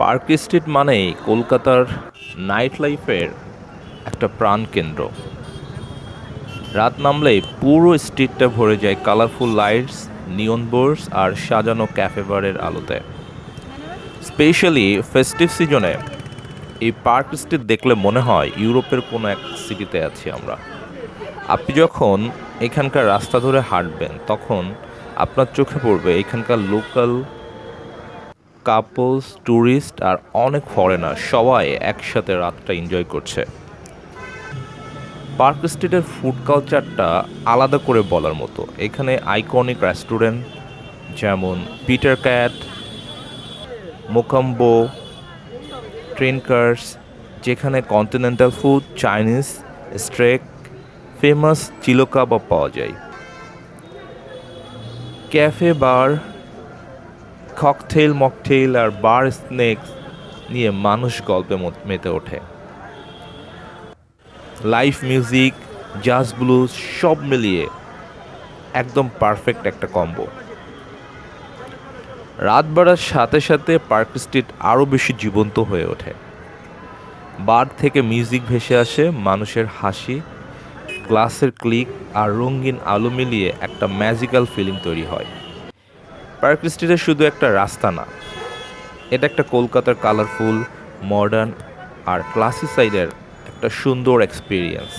Park street মানেই কলকাতার night লাইফের একটা প্রাণকেন্দ্র। রাত নামলেই পুরো স্ট্রিটটা ভরে যায় কালারফুল লাইটস, নিয়ন বোর্ডস আর সাজানো ক্যাফে বারের আলোতে। স্পেশালি ফেস্টিভ সিজনে এই পার্ক স্ট্রিট দেখলে মনে হয় ইউরোপের কোনো এক সিটিতে আছি আমরা। আপনি যখন এখানকার রাস্তা ধরে হাঁটবেন তখন আপনার চোখে পড়বে এখানকার লোকাল কাপলস, ট্যুরিস্ট আর অনেক ফরেনার সবাই একসাথে রাতটা এনজয় করছে। পার্ক স্ট্রিটের ফুড কালচারটা আলাদা করে বলার মতো। এখানে আইকনিক রেস্টুরেন্ট যেমন Peter Cat, Mocambo, Trincas, যেখানে continental food, Chinese, steak, famous চিলো কাবাব পাওয়া যায়। ক্যাফে বার, ককটেল, মকটেল আর বার স্ন্যাক্স নিয়ে মানুষ গল্পে মেতে ওঠে। লাইভ মিউজিক, জাজ ব্লুজ সব মিলিয়ে একদম পারফেক্ট একটা কম্বো। রাত বাড়ার সাথে সাথে পার্ক স্ট্রিট আরও বেশি জীবন্ত হয়ে ওঠে। বার থেকে মিউজিক ভেসে আসে, মানুষের হাসি, গ্লাসের ক্লিক আর রঙিন আলো মিলিয়ে একটা ম্যাজিক্যাল ফিলিং তৈরি হয়। পার্ক স্ট্রিটে শুধু একটা রাস্তা না, এটা একটা কলকাতার কালারফুল, মডার্ন আর ক্লাসি সাইডের একটা সুন্দর এক্সপিরিয়েন্স।